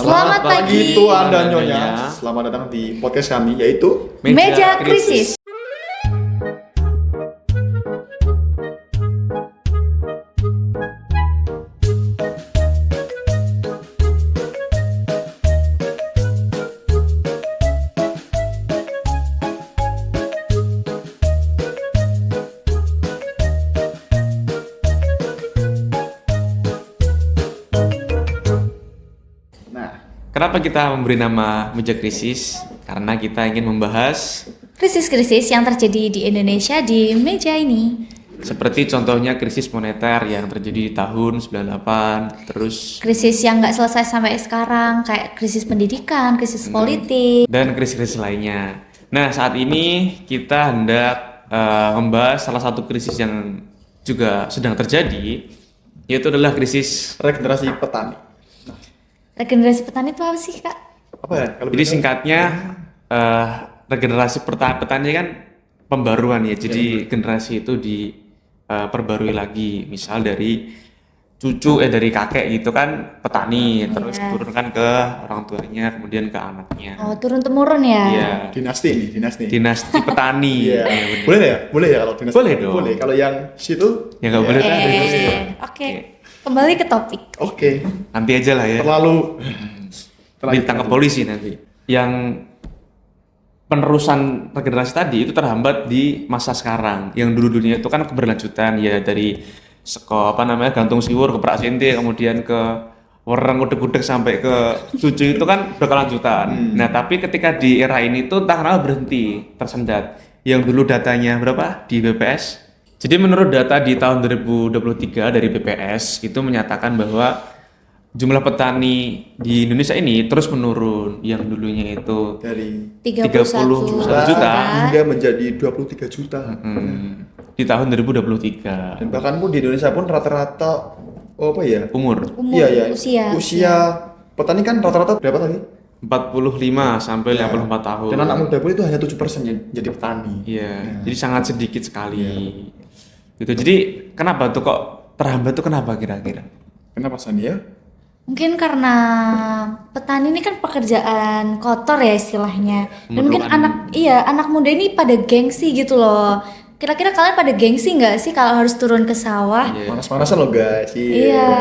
Selamat pagi Tuan dan Nyonya. Nyonya. Selamat datang di podcast kami yaitu Meja Krisis. Nah, Kenapa kita memberi nama Meja Krisis? Karena kita ingin membahas Krisis-krisis yang terjadi di Indonesia di meja ini. seperti contohnya krisis moneter yang terjadi di tahun 98, terus Krisis yang nggak selesai sampai sekarang, kayak krisis pendidikan, krisis politik. dan krisis-krisis lainnya. Nah, saat ini kita hendak membahas salah satu krisis yang juga sedang terjadi, yaitu adalah krisis. regenerasi petani. Regenerasi petani itu apa sih, Kak? Apa ya? Kalau Jadi boleh singkatnya regenerasi petani kan pembaruan ya. Jadi generasi itu diperbarui lagi. Misal dari dari kakek gitu kan petani, terus turunkan ke orang tuanya, kemudian ke anaknya. Oh, turun-temurun ya? Iya, dinasti ini, dinasti. dinasti petani. Iya. Iya, bener. Boleh ya? Boleh ya kalau dinasti? Boleh dong. Boleh. Kalau yang situ Ya nggak boleh kan? Oke. Kembali ke topik. oke. Nanti aja lah ya. Terlalu Ditangkap polisi nanti. Yang penerusan regenerasi tadi itu terhambat di masa sekarang. Yang dulu-dulunya itu kan keberlanjutan ya, dari gantung siwur ke Prasinti, kemudian ke Wereng Gudeg-Gudeg sampai ke Cucu itu kan berkelanjutan. Nah, tapi ketika di era ini tuh entah kenapa berhenti, tersendat. Yang dulu datanya berapa di BPS? Jadi menurut data di tahun 2023 dari BPS itu menyatakan bahwa jumlah petani di Indonesia ini terus menurun. Yang dulunya itu dari 31 juta hingga menjadi 23 juta. di tahun 2023. Dan bahkan pun di Indonesia pun rata-rata apa ya? Umur Umur, Iya ya. usia. Petani kan rata-rata berapa tadi? 45 sampai 54 tahun. Dan anak muda pun itu hanya 7% yang jadi petani. Iya, jadi sangat sedikit sekali. Gitu. Jadi kenapa tuh kok terhambat tuh, kenapa kira-kira? Kenapa Sandi ya? Mungkin karena petani ini kan pekerjaan kotor ya istilahnya. Dan mungkin anak muda ini pada gengsi gitu loh. Kira-kira kalian pada gengsi nggak sih kalau harus turun ke sawah? Panas-panasan loh guys. Iya.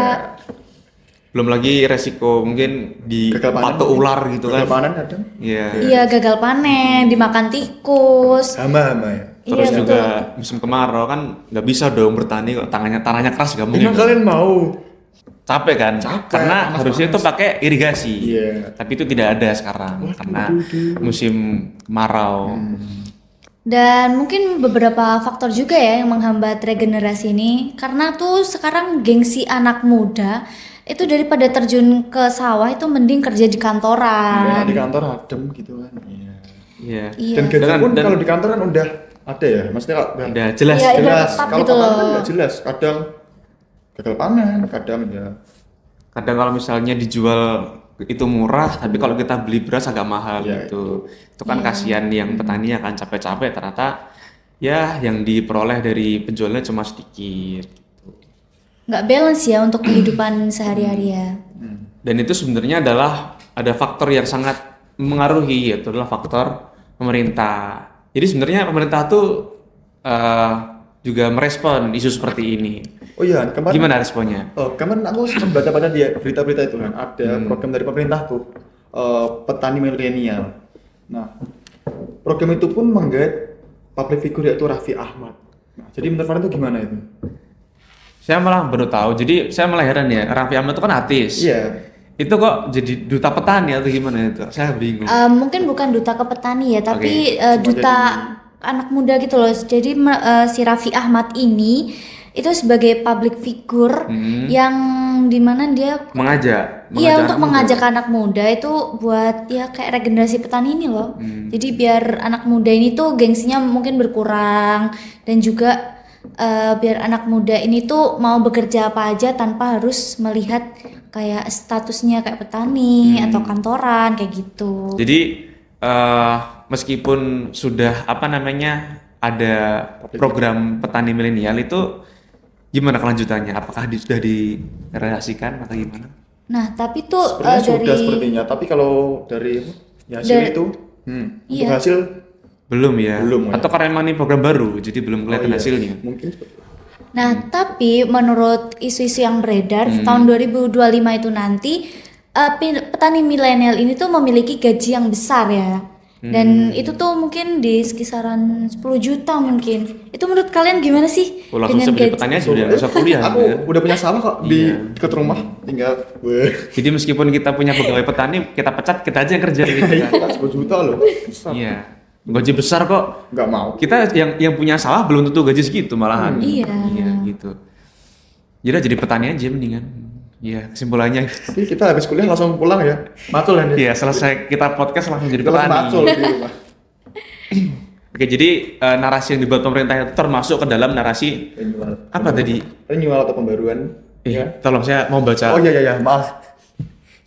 Belum lagi resiko mungkin Gagal panen. dipatok ular gitu Gagal kan. panen kadang. Iya. Iya, gagal panen, dimakan tikus. Hama ya. Terus Iya, juga musim kemarau kan nggak bisa dong bertani kok tanahnya keras, gak mungkin. Emang kalian mau? Capek kan? Capek, Karena panas-panas. harusnya itu pakai irigasi. Iya. Tapi itu tidak ada sekarang karena musim kemarau. Dan mungkin beberapa faktor juga ya yang menghambat regenerasi ini. Karena tuh sekarang gengsi anak muda itu daripada terjun ke sawah itu mending kerja di kantoran. Di kantor adem gitu kan. Iya. Iya. Iya. Dan gaji Dan- pun dan- kalau di kantor kan udah ada ya. Maksudnya Udah jelas. Iya, udah jelas. tetap Kalau gitu petani loh. kan nggak jelas. Kadang gagal panen, kadang ya. Kadang kalau misalnya dijual itu murah, tapi kalau kita beli beras agak mahal Iya, gitu. Itu kan kasihan yang petani akan capek-capek, ternyata ya yang diperoleh dari penjualnya cuma sedikit. Nggak balance ya untuk kehidupan sehari-hari ya. Dan itu sebenarnya ada faktor yang sangat mengaruhi, yaitu adalah faktor pemerintah. Jadi sebenarnya pemerintah tuh juga merespon isu seperti ini. Oh iya, kemarin. Gimana responnya? Kemarin aku sempat baca pada dia berita-berita itu kan ada program dari pemerintah tuh petani milenial. Nah, program itu pun menggait public figure yaitu Raffi Ahmad. Nah, jadi menurut kalian itu gimana itu? Saya malah baru tahu. Jadi saya malah heran ya, Raffi Ahmad itu kan artis. Iya. Itu kok jadi duta petani atau gimana itu? Saya bingung. Mungkin bukan duta ke petani ya, tapi Oke. duta anak muda gitu loh. Jadi si Raffi Ahmad ini itu sebagai public figure yang dimana dia Mengajak untuk anak muda. mengajak anak muda itu buat ya kayak regenerasi petani ini loh. Jadi biar anak muda ini tuh gengsinya mungkin berkurang dan juga biar anak muda ini tuh mau bekerja apa aja tanpa harus melihat kayak statusnya kayak petani atau kantoran kayak gitu. Jadi meskipun sudah ada program petani milenial itu, gimana kelanjutannya? Apakah sudah direalisasikan atau gimana? Nah, tapi tuh Sepertinya sudah dari sepertinya, tapi kalau dari ya hasil Dari- itu, untuk Iya. hasil Belum ya? Belum, ya. Atau karena emang ini program baru, jadi belum kelihatan iya, hasilnya? mungkin seperti itu. Nah, tapi menurut isu-isu yang beredar tahun 2025 itu nanti petani milenial ini tuh memiliki gaji yang besar ya. Dan itu tuh mungkin di sekisaran 10 juta mungkin. Itu menurut kalian gimana sih Oh, langsung bisa jadi petani aja udah nggak usah kuliah. Aku gitu ya. udah punya sawah kok di dekat rumah, tinggal Jadi meskipun kita punya pegawai petani, kita pecat, kita aja yang kerja gitu kan. kita 10 juta loh. Besar. Iya. Gaji besar kok. Nggak mau. Kita yang punya sawah belum tentu gaji segitu malahan. Iya. Iya gitu. Jadi petani aja mendingan. Iya, kesimpulannya. Tapi kita habis kuliah langsung pulang ya. Matul ya. Iya, selesai kita podcast langsung jadi Kita langsung matul petani. di rumah. Oke, jadi narasi yang dibuat pemerintah itu termasuk ke dalam narasi Renewal. apa tadi? Renewal atau pembaruan. Tolong saya mau baca. Oh iya, maaf.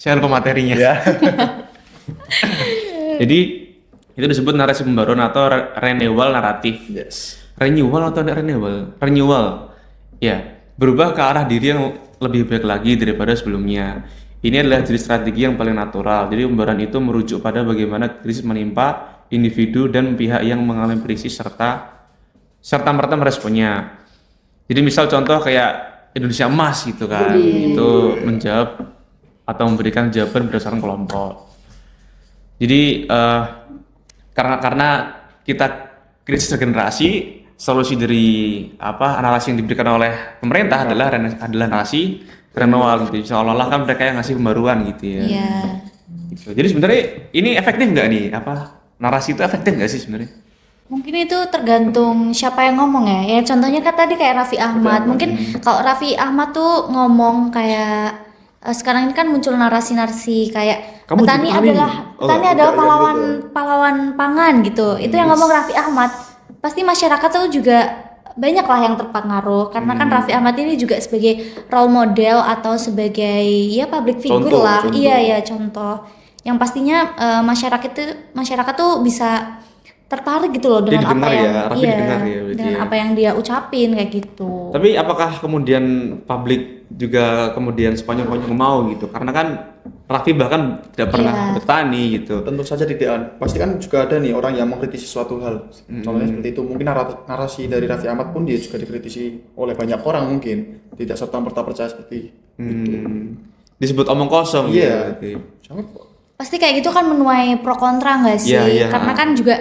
Saya lupa materinya. Ya. Jadi itu disebut narasi pembaruan atau renewal naratif. Yes. Renewal atau renewal? Renewal. Ya, berubah ke arah diri yang lebih baik lagi daripada sebelumnya. Ini adalah jenis strategi yang paling natural. Jadi pembaruan itu merujuk pada bagaimana krisis menimpa individu dan pihak yang mengalami krisis serta merta meresponnya. Jadi misal contoh kayak Indonesia Emas gitu kan, itu menjawab atau memberikan jawaban berdasarkan kelompok. Jadi karena kita krisis regenerasi, solusi dari narasi yang diberikan oleh pemerintah adalah narasi renewal gitu. Seolah-olah kan mereka yang ngasih pembaruan gitu ya. Iya. Gitu. Jadi sebenarnya ini efektif nggak nih? Narasi itu efektif nggak sih sebenarnya? Mungkin itu tergantung siapa yang ngomong ya. Ya contohnya kan tadi kayak Raffi Ahmad. Mungkin kalau Raffi Ahmad tuh ngomong kayak sekarang ini kan muncul narasi-narasi kayak Kamu petani jadi petani. adalah pahlawan pangan gitu. Itu yang ngomong Raffi Ahmad. Pasti masyarakat tuh juga banyak lah yang terpengaruh karena kan Raffi Ahmad ini juga sebagai role model atau sebagai ya public figure Contoh, lah. contoh. Iya ya contoh. Yang pastinya masyarakat tuh bisa tertarik gitu loh Dia dengan didengar apa yang ya, Raffi didengar ya berarti dengan ya. apa yang dia ucapin kayak gitu. Tapi apakah kemudian publik juga kemudian sepanjang-panjang mau gitu? Karena kan Raffi bahkan tidak pernah Iya. bertani gitu. Tentu saja tidak. Pasti kan juga ada nih orang yang mengkritisi suatu hal. Contohnya seperti itu. Mungkin narasi dari Raffi Ahmad pun dia juga dikritisi oleh banyak orang mungkin. Tidak serta merta percaya seperti itu. Disebut omong kosong gitu Iya. berarti. Sangat kok. Pasti kayak gitu kan menuai pro kontra nggak sih? Iya, iya. Karena kan juga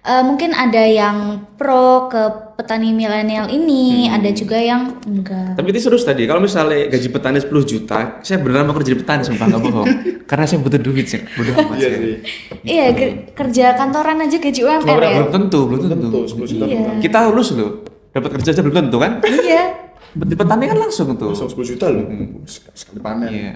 mungkin ada yang pro ke petani milenial ini, ada juga yang enggak. Tapi itu serius tadi, kalau misalnya gaji petani 10 juta, saya beneran mau kerja di petani sumpah nggak bohong. Karena saya butuh duit sih, bodoh amat Iya saya. sih. Iya, kerja kantoran aja gaji UMR ya. Belum tentu. Tentu 10 juta. Iya. Kita lulus loh, dapat kerja aja belum tentu kan? Iya. Di petani kan langsung tuh. Langsung 10 juta loh. Sekali panen. Iya.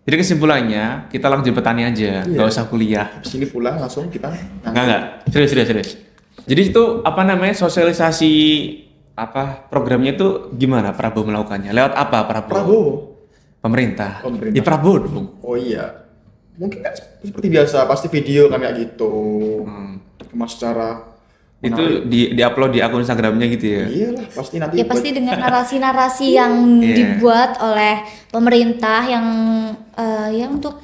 Jadi kesimpulannya kita langsung jadi petani aja, nggak usah kuliah. Habis ini pulang langsung kita Enggak. Serius. Jadi itu sosialisasi programnya itu gimana Prabowo melakukannya? Lewat apa Prabowo. Pemerintah. Pemerintah. Ya Prabowo dong. Oh iya. Mungkin kan seperti biasa pasti video kan kayak gitu. Kemas secara Itu di-upload di akun Instagramnya gitu ya. iyalah pasti nanti Ya pasti dengan narasi-narasi yang Iya. dibuat oleh pemerintah yang untuk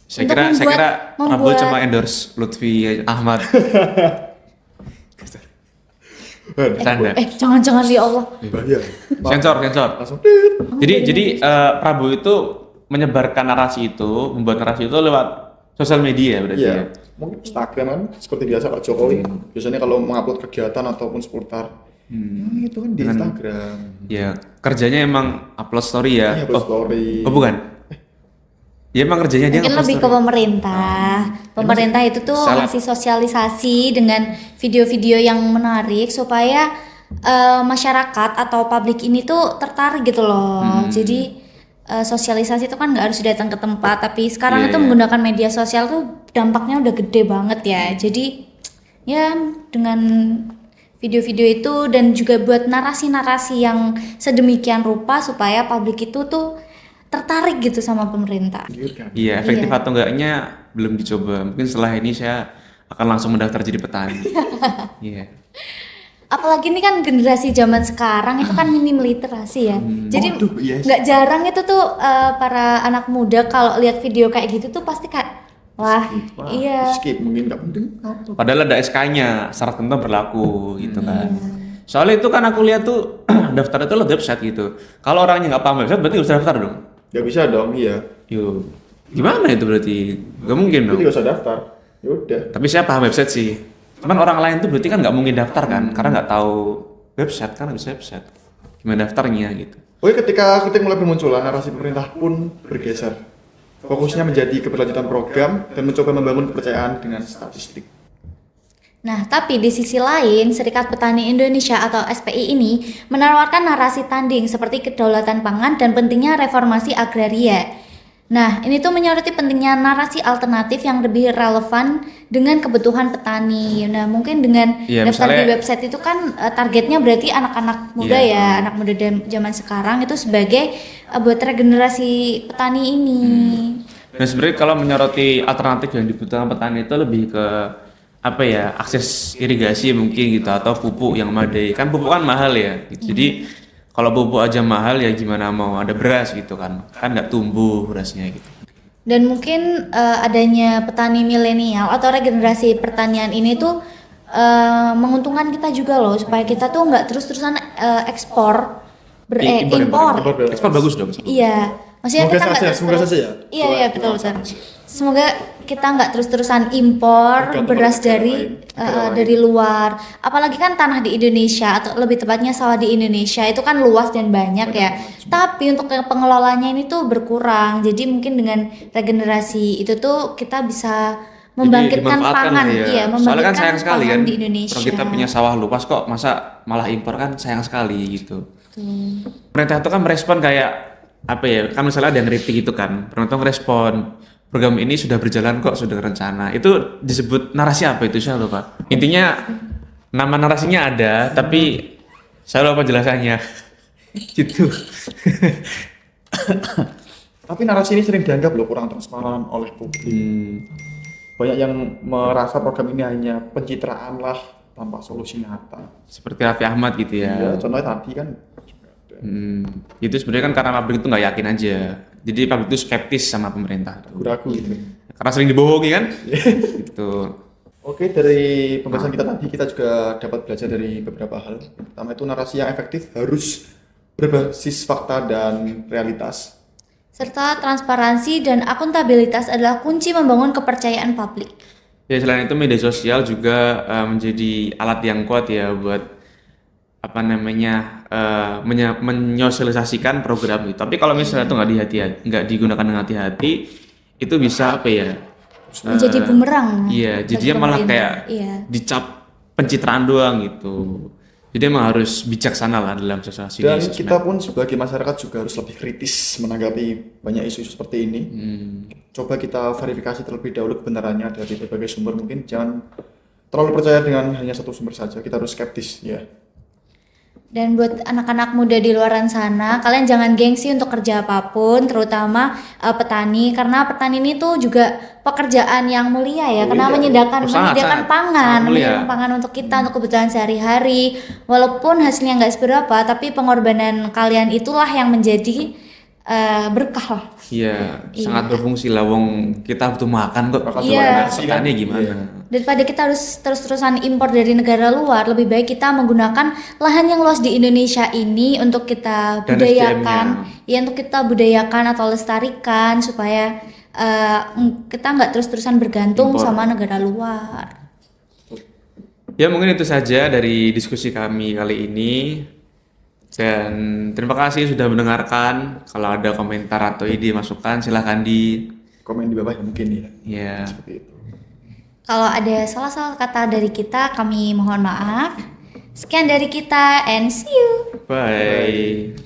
Saya untuk kira Prabowo membuat- cuma endorse Lutfi Ahmad. Bercanda. jangan-jangan ya Allah. bahaya. Sensor. Langsung Jadi Prabowo itu menyebarkan narasi itu, membuat narasi itu lewat sosial media berarti ya. iya. Mungkin Instagram kan seperti biasa Pak Jokowi. Biasanya kalau mengupload kegiatan ataupun seputar itu kan di Instagram. Ya, kerjanya emang upload story ya. Iya, upload story. Oh, bukan. Ya emang kerjanya dia Mungkin upload lebih ke story. pemerintah. Pemerintah itu tuh Salah. ngasih sosialisasi dengan video-video yang menarik supaya masyarakat atau publik ini tuh tertarik gitu loh. Jadi sosialisasi itu kan nggak harus datang ke tempat, tapi sekarang Iya, itu iya. menggunakan media sosial tuh dampaknya udah gede banget ya. Jadi ya dengan video-video itu dan juga buat narasi-narasi yang sedemikian rupa supaya publik itu tuh tertarik gitu sama pemerintah. Menggiurkan. Iya, efektif Iya. atau enggaknya belum dicoba. Mungkin setelah ini saya akan langsung mendaftar jadi petani. Iya. apalagi ini kan generasi zaman sekarang itu kan minim literasi ya. Jadi Waduh, yes. nggak jarang itu tuh para anak muda kalau lihat video kayak gitu tuh pasti kayak wah, Wah, iya. skip mungkin nggak penting apa. Padahal ada SK-nya, syarat tertentu berlaku gitu kan. Soalnya itu kan aku lihat tuh daftar itu lewat website gitu. Kalau orangnya nggak paham website berarti nggak usah daftar dong. Nggak bisa dong, iya. Yuk, gimana itu berarti? Gak mungkin Itu dong. juga usah daftar. Ya udah. Tapi saya paham website sih. Cuman orang lain tuh berarti kan nggak mungkin daftar kan, karena nggak tahu website kan nggak bisa website. Gimana daftarnya gitu? Oke, ketika mulai bermunculan, narasi pemerintah pun bergeser. Fokusnya menjadi keberlanjutan program dan mencoba membangun kepercayaan dengan statistik. Nah, tapi di sisi lain, Serikat Petani Indonesia atau SPI ini menawarkan narasi tanding seperti kedaulatan pangan dan pentingnya reformasi agraria. Nah, ini tuh menyoroti pentingnya narasi alternatif yang lebih relevan dengan kebutuhan petani. Nah, mungkin dengan Iya, daftar di misalnya- website itu kan targetnya berarti anak-anak muda Iya. ya, anak muda zaman sekarang itu sebagai buat regenerasi petani ini. Nah sebenarnya kalau menyoroti alternatif yang dibutuhkan petani itu lebih ke apa ya, akses irigasi mungkin gitu atau pupuk yang memadai. Kan pupuk kan mahal ya. Gitu. Jadi kalau pupuk aja mahal ya gimana mau ada beras gitu kan. Kan nggak tumbuh berasnya gitu. Dan mungkin adanya petani milenial atau regenerasi pertanian ini tuh menguntungkan kita juga loh, supaya kita tuh nggak terus-terusan ekspor impor. Ekspor bagus dong. Iya, maksudnya Semoga kita nggak saja, semoga terus-terus. saja ya. Iya iya betul Ustaz. Semoga kita nggak terus-terusan impor Bergantung beras pada negara lain. dari luar. Apalagi kan tanah di Indonesia atau lebih tepatnya sawah di Indonesia itu kan luas dan banyak ya. Tapi untuk pengelolanya ini tuh berkurang. Jadi mungkin dengan regenerasi itu tuh kita bisa membangkitkan dimanfaatkan pangan, lah ya. iya, Soalnya kan membangkitkan sayang sekali pangan kan. di Indonesia. Kalau kita punya sawah luas kok masa malah impor kan sayang sekali gitu. Pemerintah itu kan merespon kayak apa ya, kan misalnya ada yang kritik gitu kan, pemerintah merespon program ini sudah berjalan kok, sudah rencana. Itu disebut narasi apa itu saya lupa. Intinya nama narasinya ada, tapi saya lupa penjelasannya. Gitu. Tapi narasi ini sering dianggap loh kurang transparan oleh publik. Banyak yang merasa program ini hanya pencitraan lah tanpa solusi nyata. Seperti Raffi Ahmad gitu Ya, ya. contohnya tadi kan juga ada. Itu sebenarnya kan karena publik itu nggak yakin aja. Jadi publik itu skeptis sama pemerintah. Ragu-ragu gitu. Karena sering dibohongi kan. Gitu. Oke, dari pembahasan kita tadi kita juga dapat belajar dari beberapa hal. Pertama itu narasi yang efektif harus berbasis fakta dan realitas. Serta transparansi dan akuntabilitas adalah kunci membangun kepercayaan publik. Ya selain itu media sosial juga menjadi alat yang kuat ya buat apa namanya menyosialisasikan program itu. Tapi kalau misalnya itu nggak digunakan dengan hati-hati, itu bisa apa ya? Menjadi bumerang. Iya, bagi jadinya malah pemerintah. kayak Iya. dicap pencitraan doang gitu. Jadi emang harus bijaksana lah dalam sosialisasi. Dan di sosmed. kita pun sebagai masyarakat juga harus lebih kritis menanggapi banyak isu-isu seperti ini. Coba kita verifikasi terlebih dahulu kebenarannya dari berbagai sumber. Mungkin jangan terlalu percaya dengan hanya satu sumber saja. Kita harus skeptis ya. Dan buat anak-anak muda di luar sana, kalian jangan gengsi untuk kerja apapun, terutama petani, karena petani ini tuh juga pekerjaan yang mulia ya, karena menyediakan sangat pangan, mulia. menyediakan pangan untuk kita, untuk kebutuhan sehari-hari. Walaupun hasilnya nggak seberapa, tapi pengorbanan kalian itulah yang menjadi berkah lah. Iya, sangat berfungsi lah. Wong kita butuh makan kok. Iya. Petani gimana? Daripada kita harus terus-terusan impor dari negara luar, lebih baik kita menggunakan lahan yang luas di Indonesia ini untuk kita Dan budayakan, ya untuk kita budayakan atau lestarikan supaya kita nggak terus-terusan bergantung Impor. sama negara luar. Ya mungkin itu saja dari diskusi kami kali ini. Dan terima kasih sudah mendengarkan. Kalau ada komentar atau ide masukan silahkan di Komen di bawah ya mungkin ya. ya. Seperti itu. Kalau ada salah-salah kata dari kita, kami mohon maaf. Sekian dari kita and see you. Bye.